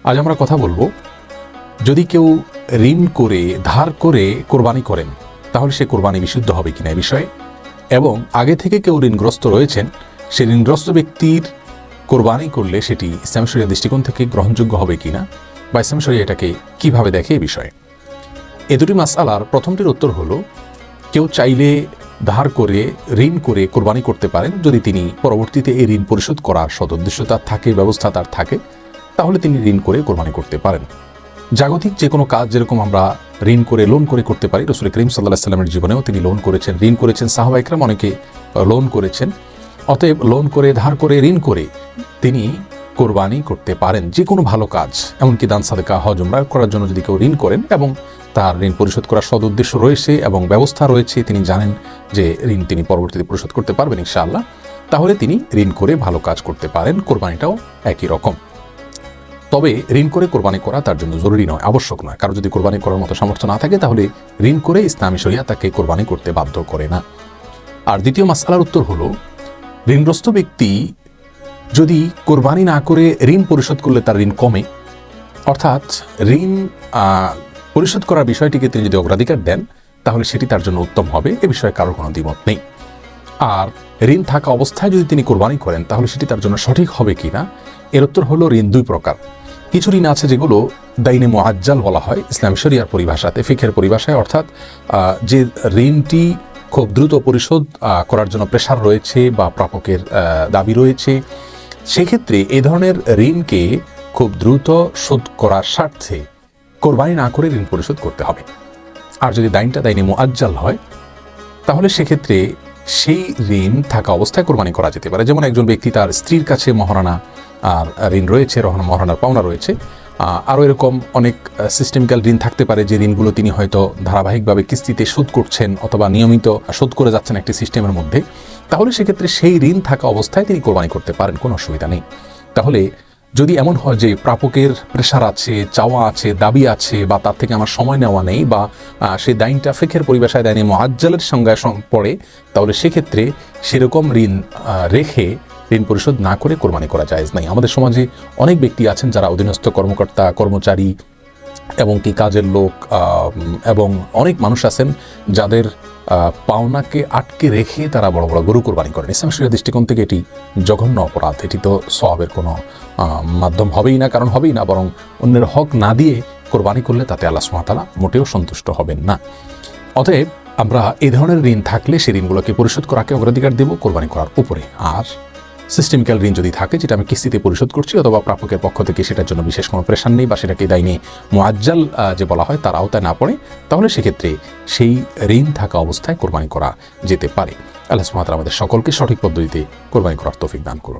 আজ আমরা কথা বলবো, যদি কেউ ঋণ করে ধার করে কোরবানি করেন তাহলে সে কোরবানি বিশুদ্ধ হবে কিনা এই বিষয়ে, এবং আগে থেকে কেউ ঋণগ্রস্ত রয়েছেন, সে ঋণগ্রস্ত ব্যক্তির কোরবানি করলে সেটি ইসলাম শরিয়ার দৃষ্টিকোণ থেকে গ্রহণযোগ্য হবে কিনা বা ইসলাম শরিয়া এটাকে কিভাবে দেখে এই বিষয়ে। এ দুটি মাসআলার প্রথমটির উত্তর হলো, কেউ চাইলে ধার করে ঋণ করে কোরবানি করতে পারেন যদি তিনি পরবর্তীতে এই ঋণ পরিশোধ করার সদুদ্দেশ্য তার থাকে, ব্যবস্থা তার থাকে, তাহলে তিনি ঋণ করে কোরবানি করতে পারেন। জাগতিক যে কোনো কাজ যেরকম আমরা ঋণ করে লোন করে করতে পারি, রাসূল করিম সাল্লাল্লাহু আলাইহি ওয়াসাল্লামের জীবনেও তিনি লোন করেছেন, ঋণ করেছেন, সাহাবা ইকরাম অনেকে লোন করেছেন। অতএব লোন করে ধার করে ঋণ করে তিনি কোরবানি করতে পারেন যে কোনো ভালো কাজ, এমনকি দান সাদকা হজ উমরা করার জন্য যদি কেউ ঋণ করেন এবং তার ঋণ পরিশোধ করার সদ উদ্দেশ্য রয়েছে এবং ব্যবস্থা রয়েছে, তিনি জানেন যে ঋণ তিনি পরবর্তীতে পরিশোধ করতে পারবেন ইনশাআল্লাহ, তাহলে তিনি ঋণ করে ভালো কাজ করতে পারেন। কোরবানিটাও একই রকম। তবে ঋণ করে কোরবানি করা তার জন্য জরুরি নয়, আবশ্যক নয়। কারো যদি কোরবানি করার মতো সামর্থ্য না থাকে তাহলে ঋণ করে ইসলামী শরিয়া তাকে কোরবানি করতে বাধ্য করে না। আর দ্বিতীয় মাসআলার উত্তর হলো, ঋণগ্রস্ত ব্যক্তি যদি কোরবানি না করে ঋণ পরিশোধ করলে তার ঋণ কমে, অর্থাৎ ঋণ পরিশোধ করার বিষয়টিকে তিনি যদি অগ্রাধিকার দেন তাহলে সেটি তার জন্য উত্তম হবে, এ বিষয়ে কারোর কোনো দ্বিমত নেই। আর ঋণ থাকা অবস্থায় যদি তিনি কোরবানি করেন তাহলে সেটি তার জন্য সঠিক হবে কিনা, এর উত্তর হলো, ঋণ দুই প্রকার। কিছু ঋণ আছে যেগুলো দাইনে মুআজ্জাল বলা হয় ইসলামী শরিয়ার পরিভাষাতে, ফিকহের পরিভাষায়, অর্থাৎ যে ঋণটি খুব দ্রুত পরিশোধ করার জন্য প্রেশার রয়েছে বা প্রাপকের দাবি রয়েছে, সেক্ষেত্রে এ ধরনের ঋণকে খুব দ্রুত শোধ করার স্বার্থে কোরবানি না করে ঋণ পরিশোধ করতে হবে। আর যদি দাইনে মুআজ্জাল হয় তাহলে সেক্ষেত্রে সেই ঋণ থাকা অবস্থায় কোরবানি করা যেতে পারে। যেমন একজন ব্যক্তি তার স্ত্রীর কাছে মহারণা আর ঋণ রয়েছে, মহারণার পাওনা রয়েছে, আরও এরকম অনেক সিস্টেমিক্যাল ঋণ থাকতে পারে যে ঋণগুলো তিনি হয়তো ধারাবাহিকভাবে কিস্তিতে শোধ করছেন অথবা নিয়মিত শোধ করে যাচ্ছেন একটি সিস্টেমের মধ্যে, তাহলে সেক্ষেত্রে সেই ঋণ থাকা অবস্থায় তিনি কোরবানি করতে পারেন, কোনো অসুবিধা নেই। তাহলে যদি এমন হয় যে প্রাপকের প্রেশার আছে, চাওয়া আছে, দাবি আছে, বা তার থেকে আমার সময় নেওয়া নেই, বা সেই দাইনটা ফিকহের পরিভাষায় দাইনে মুআজ্জালের সংজ্ঞায় পড়ে, তাহলে সেক্ষেত্রে সেরকম ঋণ রেখে ঋণ পরিশোধ না করে কোরবানি করা জায়েজ নাই। আমাদের সমাজে অনেক ব্যক্তি আছেন যারা অধীনস্থ কর্মকর্তা, কর্মচারী এবং কি কাজের লোক, এবং অনেক মানুষ আছেন যাদের পাওনাকে আটকে রেখে তারা বড় বড় গরু কোরবানি করেন। ইসলাম শরিয়ার দৃষ্টিকোণ থেকে এটি জঘন্য অপরাধ। এটি তো সওয়াবের কোনো মাধ্যম হবেই না, কারণ হবেই না, বরং অন্যের হক না দিয়ে কোরবানি করলে তাতে আল্লাহ সুবহানাহু ওয়া তাআলা মোটেও সন্তুষ্ট হবেন না। অতএব আমরা এই ধরনের ঋণ থাকলে সেই ঋণগুলোকে পরিশোধ করাকে অগ্রাধিকার দেব কোরবানি করার উপরে। আর সিস্টেমিক্যাল ঋণ যদি থাকে, যেটা আমি কিস্তিতে পরিশোধ করছি অথবা প্রাপকের পক্ষ থেকে সেটার জন্য বিশেষ কোনো প্রেশার নেই, বা সেটাকে দাইনে মুআজ্জাল যে বলা হয় তার আওতায় না পড়ে, তাহলে সেক্ষেত্রে সেই ঋণ থাকা অবস্থায় কোরবানি করা যেতে পারে। আল্লাহ সুবহানাহু ওয়া তাআলা আমাদের সকলকে সঠিক পদ্ধতিতে কোরবানি করার তৌফিক দান করুন।